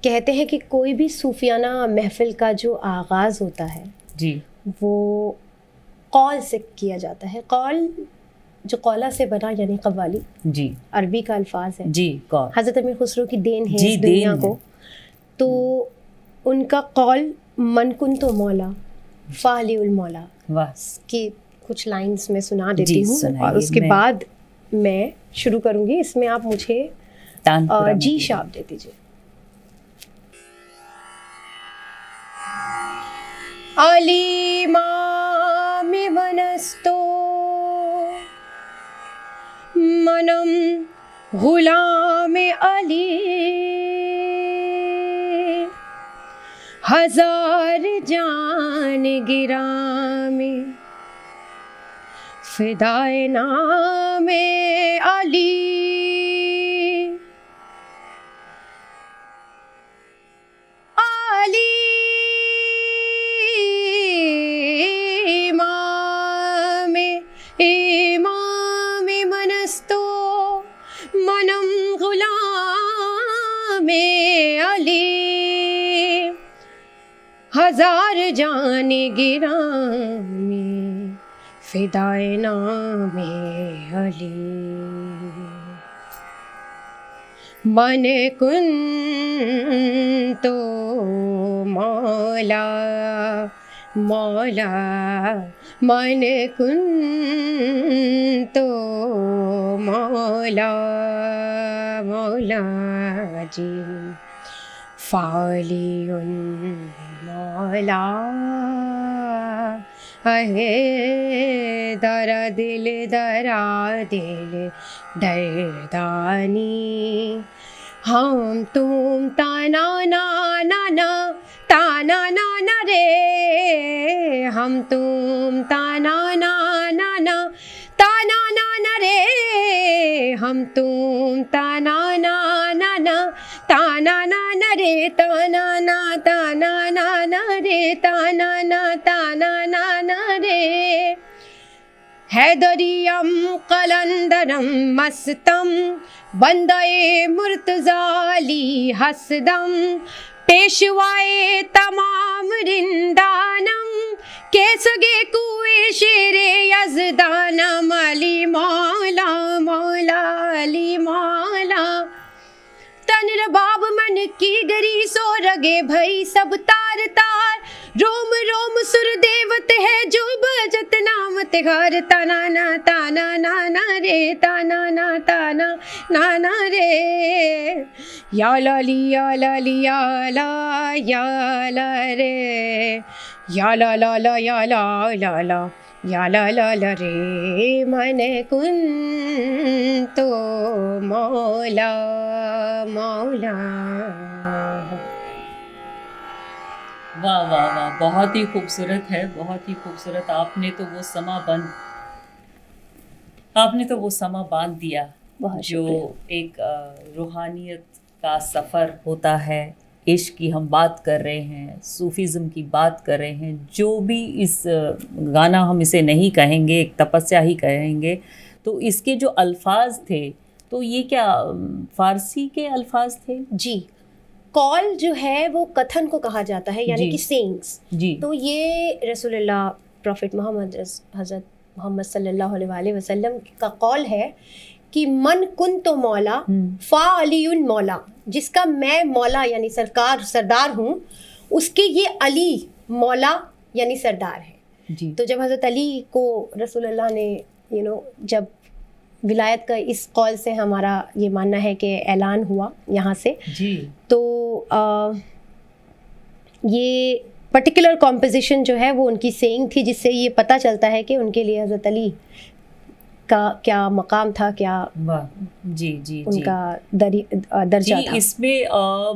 कहते हैं कि कोई भी सूफियाना महफिल का जो आगाज़ होता है जी, वो कौल से किया जाता है। कौल जो कौला से बना यानी कव्वाली, जी, अरबी का अल्फाज है। जी, कौल, हज़रत अमीर खुसरो की देन है जी, इस दुनिया देन को। तो उनका कौल मन कुन तो मौला फालिउल मौला वाह, की कुछ लाइंस मैं सुना देती जी, हूँ सुनाइए। और उसके मैं बाद मैं शुरू करूँगी। इसमें आप मुझे तानपुरा में जी दीजिए। शाप दे दीजिए। अली मामी मनस्तो मनम गुलाम अली हजार जान गिरामी फिदाए नामे अली। इमाम मनस्तो मनम गुलाम अली हजार जान गिरामी फिदाए नामे अली। मन कुन तो मौला मौला मन कुन तो मौला मौला जी फालियुन मौला अहे दरा दिल दर्दानी हम तुम ताना ना ना ना ताना ना ना रे हम तुम ताना ना ना ना ताना ना ना रे हम तुम ताना ना ना ना ताना ना ना रे ताना ना रे ताना ना रे। हैदरियम कलंदरम मस्तम बंदे मुर्तजाली हसदम पेशवाए तमाम रिंदानम के सगे कुए शेरे यजदानम अली मौला मौला अली मौला। तन रबाब मन की गरी सो रगे भई सब तार तार रोम रोम सुर देवत है जो बजत नाम तिहार ताना ना रे ताना ना रे या ला लिया ला लिया ला या ला रे या ला ला ला या ला ला ला या ला ला ला रे मन कुन तो मौला मौला। वाह वाह वाह, बहुत ही खूबसूरत है, बहुत ही खूबसूरत। आपने तो वो समा बांध दिया जो एक रूहानियत का सफ़र होता है। इश्क की हम बात कर रहे हैं, सूफीज़म की बात कर रहे हैं। जो भी इस गाना हम इसे नहीं कहेंगे, एक तपस्या ही कहेंगे। तो इसके जो अल्फाज थे, तो ये क्या फ़ारसी के अल्फाज थे? जी, कॉल जो है वो कथन को कहा जाता है यानी कि सेइंग्स जी। तो ये रसूलुल्लाह प्रॉफिट मोहम्मद हज़रत मोहम्मद सल्लल्लाहु अलैहि वसल्लम का कॉल है कि मन कुन तो मौला फा अलीउन मौला, जिसका मैं मौला यानी सरदार हूँ, उसके ये अली मौला यानी सरदार है जी। तो जब हज़रत अली को रसूलुल्लाह ने जब विलायत का इस कॉल से हमारा ये मानना है कि ऐलान हुआ यहाँ से जी, तो ये पर्टिकुलर कॉम्पोजिशन जो है वो उनकी सेइंग थी, जिससे ये पता चलता है कि उनके लिए हज़रत अली का क्या मकाम था, क्या जी जी उनका दर्जा था। इसमें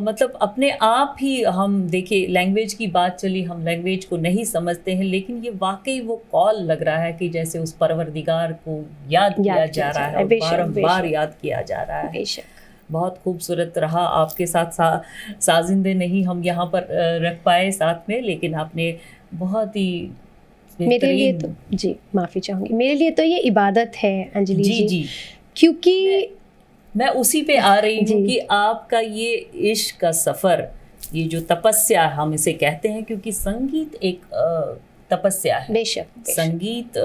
मतलब अपने आप ही हम देखिए, लैंग्वेज की बात चली, हम लैंग्वेज को नहीं समझते हैं, लेकिन ये वाकई वो कॉल लग रहा है कि जैसे उस परवरदिगार को याद किया जा रहा है, बारंबार याद किया जा रहा है। बहुत खूबसूरत रहा आपके साथ साजिंदे नहीं हम यहाँ पर रख पाए साथ में, लेकिन आपने बहुत ही मेरे लिए तो जी माफ़ी चाहूँगी, मेरे लिए तो ये इबादत है अंजलि जी, क्योंकि मैं उसी पे आ रही हूँ कि आपका ये इश्क का सफ़र ये जो तपस्या हम इसे कहते हैं, क्योंकि संगीत एक तपस्या है। बेशक। संगीत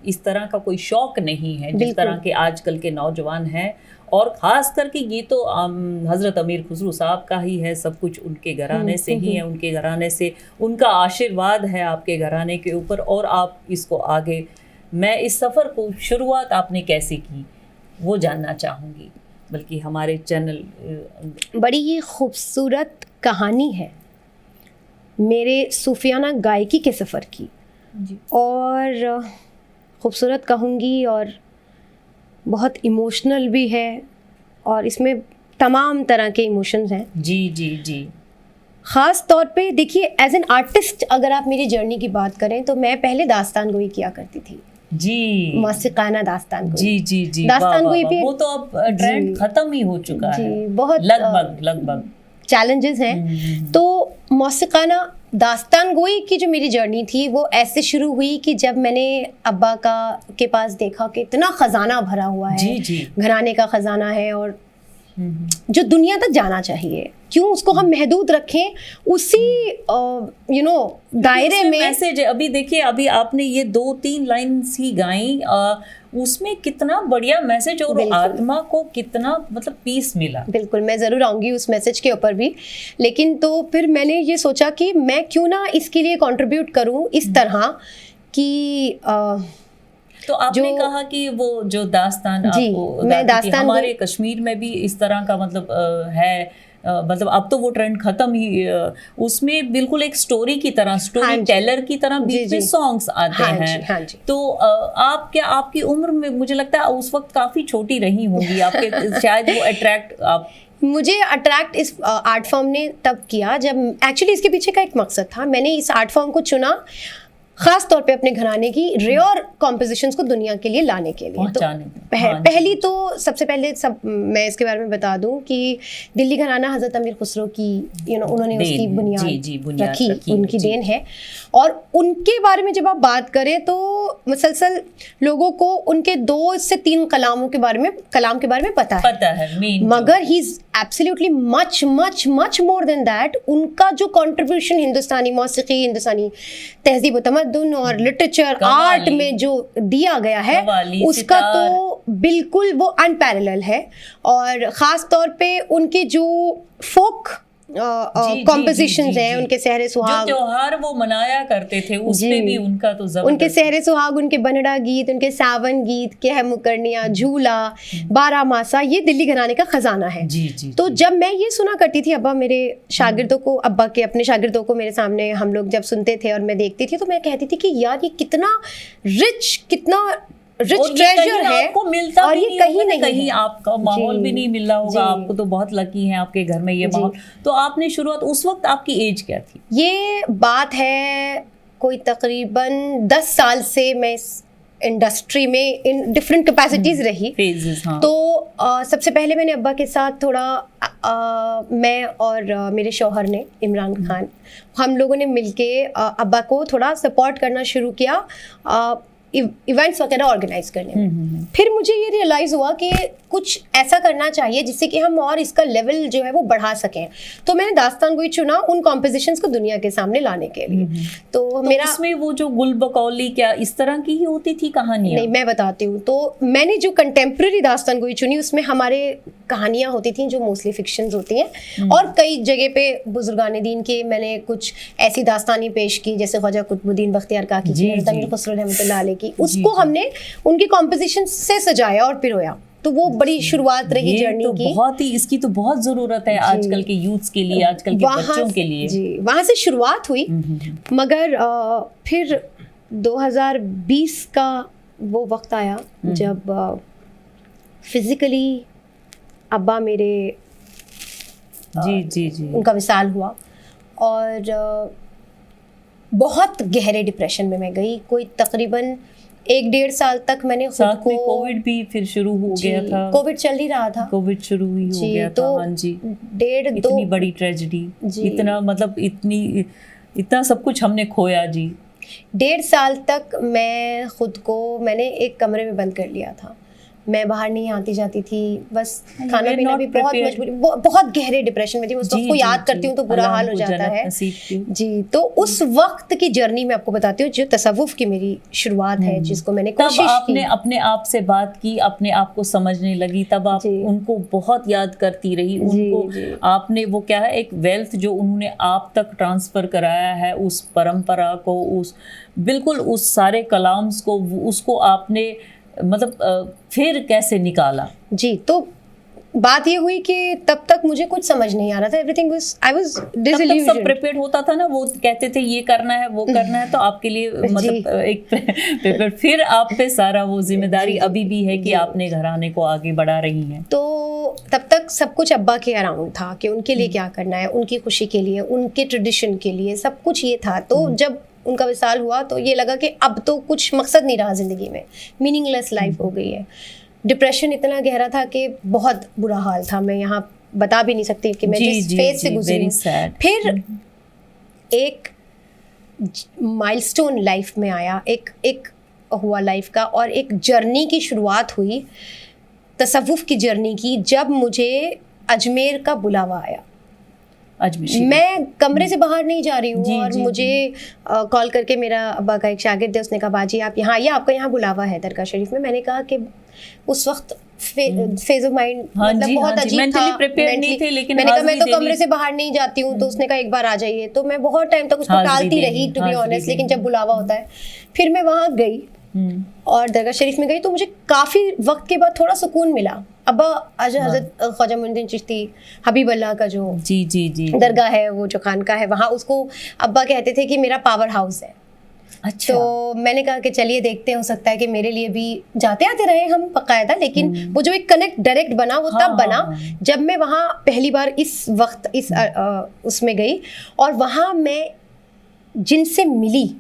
इस तरह का कोई शौक नहीं है जिस बिल्कुल। तरह के आजकल के नौजवान हैं, और ख़ास करके ये तो हज़रत अमीर खुसरो साहब का ही है, सब कुछ उनके घराने से ही है, उनके घराने से उनका आशीर्वाद है आपके घराने के ऊपर, और आप इसको आगे, मैं इस सफ़र को शुरुआत आपने कैसे की वो जानना चाहूँगी, बल्कि हमारे चैनल बड़ी ही खूबसूरत कहानी है मेरे सूफियाना गायकी के सफ़र की जी। और खूबसूरत कहूँगी और बहुत इमोशनल भी है, और इसमें तमाम तरह के इमोशंस हैं। जी जी जी। ख़ास तौर पे देखिए, एज एन आर्टिस्ट अगर आप मेरी जर्नी की बात करें तो मैं पहले दास्तान गोई किया करती थी जी, मौसीक़ाना दास्तान गोई। जी जी जी। दास्तान वाह, गोई वाह, भी वो तो अब ट्रेंड खत्म ही हो चुका है जी, बहुत लगभग चैलेंजेस हैं। तो मौसीक़ाना दास्तान गोई की जो मेरी जर्नी थी वो ऐसे शुरू हुई कि जब मैंने अब्बा के पास देखा कि इतना ख़जाना भरा हुआ है, जी जी। घराने का ख़जाना है, और जो दुनिया तक जाना चाहिए, क्यों उसको हम महदूद रखें उसी दायरे में। मैसेज अभी देखिए, अभी आपने ये 2-3 लाइन्स ही गाई, उसमें कितना बढ़िया मैसेज और आत्मा को कितना मतलब पीस मिला। बिल्कुल, मैं ज़रूर आऊँगी उस मैसेज के ऊपर भी, लेकिन तो फिर मैंने ये सोचा कि मैं क्यों ना इसके लिए कंट्रीब्यूट करूँ इस तरह कि तो आपने कहा कि वो जो दास्तान आपको मैं दास्तान हमारे कश्मीर में भी इस तरह का मतलब है, मतलब अब तो वो ट्रेंड खत्म ही, उसमें बिल्कुल एक स्टोरी की तरह, स्टोरी टेलर की तरह बीच में सॉन्ग्स आते हैं। हाँ जी। तो आप क्या, आपकी उम्र में मुझे लगता है उस वक्त काफ़ी छोटी रही होंगी, आपके शायद वो अट्रैक्ट मुझे अट्रैक्ट इस आर्ट फॉर्म ने तब किया जब एक्चुअली इसके पीछे का एक मकसद था। मैंने इस आर्ट फॉर्म को चुना खास तौर पे अपने घराने की रेयर कॉम्पोजिशंस को दुनिया के लिए लाने के लिए। तो पहली तो सबसे पहले मैं इसके बारे में बता दूं कि दिल्ली घराना हज़रत अमीर खुसरो की उन्होंने उसकी बुनियाद रखी, उनकी देन है। और उनके बारे में जब आप बात करें तो मुसलसल लोगों को उनके 2 से 3 कलाम के बारे में पता है, मगर he is absolutely much much much more than that. उनका जो कंट्रीब्यूशन हिंदुस्तानी मौसीकी, हिंदुस्तानी तहजीब व तमद्दुन और लिटरेचर आर्ट में जो दिया गया है उसका तो बिल्कुल वो अनपैरेलल है। और ख़ास तौर पे उनके जो फोक कॉम्पोजिशंस हैं, उनके सहरे सुहाग, जो त्योहार वो मनाया करते थे उसमें भी उनका तो जबरदस्त, उनके सहरे सुहाग, उनके बनड़ा गीत, उनके सावन गीत, कह मुकरनिया, झूला, 12 मासा, ये दिल्ली घराने का खजाना है। तो जब मैं ये सुना करती थी, अब्बा मेरे शागिर्दों को, अब्बा के अपने शागिर्दों को मेरे सामने हम लोग जब सुनते थे और मैं देखती थी, तो मैं कहती थी कि यार ये कितना रिच ट्रेजर है, आपको मिलता और ये कहीं नहीं, कहीं आपका माहौल भी नहीं मिल रहा होगा। आपको तो बहुत लकी है आपके घर में ये माहौल। तो आपने शुरुआत, उस वक्त आपकी एज क्या थी? ये बात है कोई तकरीबन 10 साल से मैं इस इंडस्ट्री में इन डिफरेंट कैपेसिटीज रही। हाँ। तो सबसे पहले मैंने अब्बा के साथ थोड़ा मैं और मेरे शौहर ने, इमरान खान, हम लोगों ने मिलके अब्बा को थोड़ा सपोर्ट करना शुरू किया इवेंट्स वगैरह ऑर्गेनाइज करने में। फिर मुझे ये रियलाइज़ हुआ कि कुछ ऐसा करना चाहिए जिससे कि हम और इसका लेवल जो है वो बढ़ा सकें। तो मैंने दास्तान गोई चुना उन कॉम्पोजिशंस को दुनिया के सामने लाने के लिए। तो मेरा उसमें वो जो गुल बकौली क्या इस तरह की ही होती थी कहानियाँ? नहीं, मैं बताती हूँ। तो मैंने जो कंटेम्प्रेरी दास्तान गोई चुनी उसमें हमारे कहानियाँ होती थी जो मोस्टली फिक्शंस होती हैं, और कई जगह पे बुजुर्गान दीन के मैंने कुछ ऐसी दास्तानी पेश की जैसे ख्वाजा कुतुबुद्दीन बख्तियार काकी की, अमीर खुसरो रहमतुल्लाह अलैह की, उसको हमने उनकी कॉम्पोजिशन से सजाया और पिरोया। तो वो बड़ी शुरुआत रही जर्नी तो की। बहुत ही, इसकी तो बहुत ज़रूरत है आजकल के यूथ्स के लिए, आजकल के बच्चों के लिए। जी, वहाँ से शुरुआत हुई। मगर फिर 2020 का वो वक्त आया जब फिजिकली अब्बा मेरे जी उनका विसाल हुआ, और बहुत गहरे डिप्रेशन में मैं गई। कोई तकरीबन 1-1.5 साल तक मैंने खुद को, कोविड भी फिर शुरू हो गया था, कोविड चल ही रहा था, कोविड शुरू ही हो गया था। हाँ जी, इतनी बड़ी ट्रेजेडी, इतना मतलब इतना सब कुछ हमने खोया जी। 1.5 साल तक मैं खुद को, मैंने एक कमरे में बंद कर लिया था। मैं बाहर नहीं आती जाती थी, बस खाना पीना भी बहुत मजबूरी, बहुत गहरे डिप्रेशन में थी। उस वक्त को याद करती हूँ तो बुरा हाल हो जाता है जी। तो उस वक्त की जर्नी में आपको बताती हूँ, जो तसव्वुफ की मेरी शुरुआत है, जिसको मैंने कोशिश की। आपने अपने आप से बात की, अपने आप को समझने लगी, तब आप उनको बहुत याद करती रही। उनको आपने वो क्या है, एक वेल्थ जो उन्होंने आप तक ट्रांसफर कराया है, उस परंपरा को, उस बिल्कुल उस सारे कलाम्स को, उसको आपने मतलब फिर कैसे निकाला? जी, तो बात ये हुई कि तब तक मुझे कुछ समझ नहीं आ रहा था। Everything was, I was disillusioned. सब प्रिपेयर्ड होता था ना, वो कहते थे ये करना है, वो करना है, तो आपके लिए मतलब एक प्रिपेयर, फिर आप पे सारा वो जिम्मेदारी अभी भी है कि आपने घराने को आगे बढ़ा रही हैं। तो तब तक सब कुछ अब्बा के अराउंड था कि उनके लिए क्या करना है, उनकी खुशी के लिए, उनके ट्रेडिशन के लिए, सब कुछ ये था। तो जब उनका विसाल हुआ तो ये लगा कि अब तो कुछ मकसद नहीं रहा ज़िंदगी में, मीनिंगलेस लाइफ हो गई है। डिप्रेशन इतना गहरा था कि बहुत बुरा हाल था, मैं यहाँ बता भी नहीं सकती कि मैं जिस फेज से गुजरी। फिर एक माइलस्टोन लाइफ में आया, एक हुआ लाइफ का, और एक जर्नी की शुरुआत हुई, तसव्वुफ की जर्नी की, जब मुझे अजमेर का बुलावा आया। मैं कमरे से बाहर नहीं जा रही हूँ और मुझे कॉल करके मेरा अब्बा का एक शागिर्द है, उसने कहा बाजी आप यहाँ आइए, आपका यहाँ बुलावा है दरगाह शरीफ में। मैंने कहा कि उस वक्त फेज ऑफ माइंड मतलब बहुत अजीब था, नहीं थे, लेकिन मैंने कहा मैं तो कमरे से बाहर नहीं जाती हूँ। तो उसने कहा एक बार आ जाइए। तो मैं बहुत टाइम तक उसको टालती रही, टू बी ऑनेस्ट, लेकिन जब बुलावा होता है फिर मैं वहाँ गई और दरगाह शरीफ में गई। तो मुझे काफ़ी वक्त के बाद थोड़ा सुकून मिला। अब्बा हज़रत ख्वाजा मोइनुद्दीन चिश्ती हबीब अल्लाह का जो जी दरगाह है, वो जो खानका है, वहाँ उसको अब्बा कहते थे कि मेरा पावर हाउस है। अच्छा। तो मैंने कहा कि चलिए देखते हैं, हो सकता है कि मेरे लिए भी जाते आते रहे हम बाकायदा, लेकिन वो जो एक कनेक्ट डायरेक्ट बना वो तब बना जब मैं वहाँ पहली बार इस वक्त इस उसमें गई और वहाँ मैं जिनसे मिली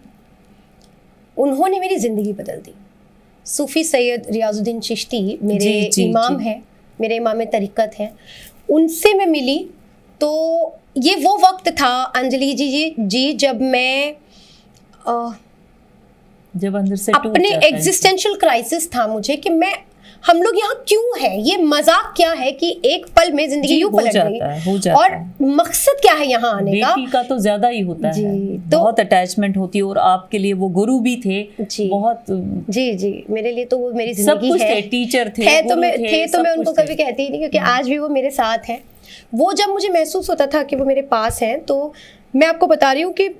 उन्होंने मेरी ज़िंदगी बदल दी। सूफ़ी सैयद रियाजुद्दीन चिश्ती मेरे इमाम हैं, मेरे इमाम तरीक़त हैं, उनसे मैं मिली। तो ये वो वक्त था अंजलि जी जब मैं जब अंदर से अपने एग्जिस्टेंशियल क्राइसिस था मुझे कि मैं हम लोग यहाँ क्यों है, ये मजाक क्या है कि एक पल में जिंदगी यूं पलट गई, और मकसद क्या है यहाँ आने का। बेटी का तो ज्यादा ही होता है, तो बहुत अटैचमेंट होती है, और आपके लिए वो गुरु भी थे बहुत। जी मेरे लिए तो वो मेरी जिंदगी है, टीचर थे, तो मैं उनको कभी कहती ही नहीं, क्योंकि आज भी वो मेरे साथ हैं। वो जब मुझे महसूस होता था कि वो मेरे पास हैं, तो मैं आपको बता रही हूँ कि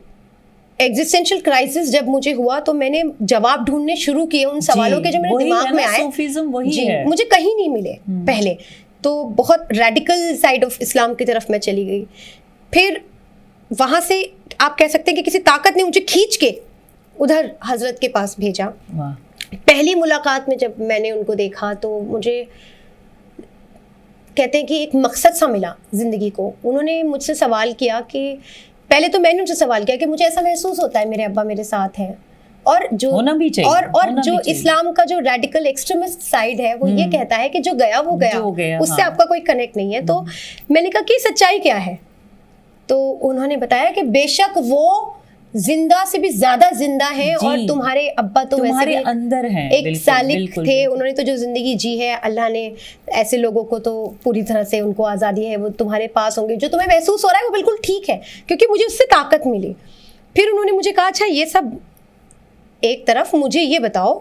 एग्जिस्टेंशियल क्राइसिस जब मुझे हुआ तो मैंने जवाब ढूंढने शुरू किए उन सवालों के जो मेरे दिमाग में आए। वही है। मुझे कहीं नहीं मिले पहले, तो बहुत रेडिकल साइड ऑफ इस्लाम की तरफ मैं चली गई। फिर वहाँ से आप कह सकते हैं कि किसी ताकत ने मुझे खींच के उधर हजरत के पास भेजा। पहली मुलाकात में जब मैंने उनको देखा तो मुझे कहते हैं कि एक मकसद सा मिला ज़िंदगी को। उन्होंने मुझसे सवाल किया कि पहले तो मैंने उनसे सवाल किया कि मुझे ऐसा महसूस होता है मेरे अब्बा मेरे साथ हैं, और जो होना भी चाहिए, और जो इस्लाम का जो रेडिकल एक्सट्रीमिस्ट साइड है वो ये कहता है कि जो गया वो गया, उससे आपका कोई कनेक्ट नहीं है। तो मैंने कहा कि सच्चाई क्या है, तो उन्होंने बताया कि बेशक वो जिंदा से भी ज्यादा जिंदा हैं, और तुम्हारे अब्बा तो तुम्हारे अंदर हैं, एक सालिक थे। उन्होंने तो जो जिंदगी जी है, अल्लाह ने ऐसे लोगों को तो पूरी तरह से उनको आज़ादी है, वो तुम्हारे पास होंगे। जो तुम्हें महसूस हो रहा है वो बिल्कुल ठीक है, क्योंकि मुझे उससे ताकत मिली। फिर उन्होंने मुझे कहा अच्छा ये सब एक तरफ, मुझे ये बताओ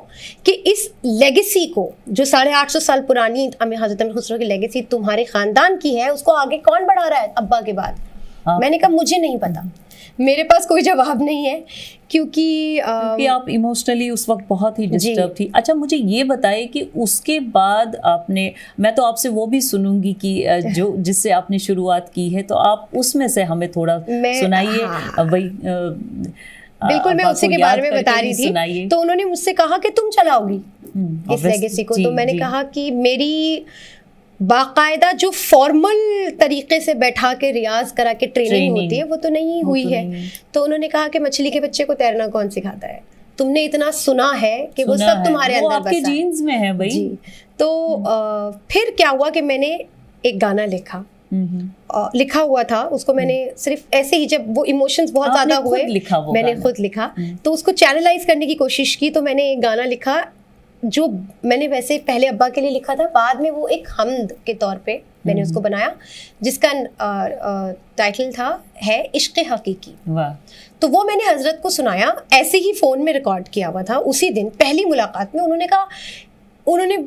कि इस लेगेसी को जो 850 साल पुरानी हज़रत अमीर खुसरो की लेगेसी तुम्हारे ख़ानदान की है, उसको आगे कौन बढ़ा रहा है अब्बा के बाद। मैंने कहा मुझे नहीं पता, मेरे पास कोई जवाब नहीं है, क्योंकि आप इमोशनली उस वक्त बहुत ही डिस्टर्ब थी। अच्छा, मुझे ये बताइए कि उसके बाद आपने, मैं तो आपसे वो भी सुनूंगी कि जो जिससे आपने शुरुआत की है, तो आप उसमें से हमें थोड़ा सुनाइए। वही बिल्कुल, मैं उसी के बारे में बता रही थी। तो उन्होंने मुझसे कहा कि तुम चलाओगी इस लेगेसी को। तो मैंने कहा कि मेरी बाकायदा जो फॉर्मल तरीके से बैठा के रियाज करा के ट्रेनिंग होती है वो तो नहीं हुई है। तो उन्होंने कहा कि मछली के बच्चे को तैरना कौन सिखाता है, तुमने इतना सुना है कि वो सब तुम्हारे अंदर बसा है, जीन्स में है भाई। तो फिर क्या हुआ कि मैंने एक गाना लिखा हुआ था, उसको मैंने सिर्फ ऐसे ही, जब वो इमोशंस बहुत ज्यादा हुए, मैंने खुद लिखा, तो उसको चैनलाइज करने की कोशिश की। तो मैंने एक गाना लिखा जो मैंने वैसे पहले अब्बा के लिए लिखा था, बाद में वो एक हमद के तौर पे मैंने उसको बनाया, जिसका टाइटल था है इश्क़ हकीकी। वाह। तो वो मैंने हजरत को सुनाया, ऐसे ही फ़ोन में रिकॉर्ड किया हुआ था उसी दिन पहली मुलाकात में। उन्होंने कहा, उन्होंने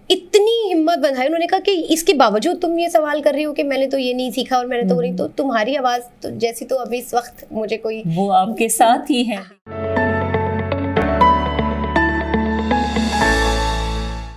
इतनी हिम्मत बंधाई, उन्होंने कहा कि इसके बावजूद तुम ये सवाल कर रही हो कि मैंने तो ये नहीं सीखा और मैंने तो वो नहीं, तो तुम्हारी आवाज़ तो जैसी तो अभी इस वक्त मुझे कोई वो आपके साथ ही है।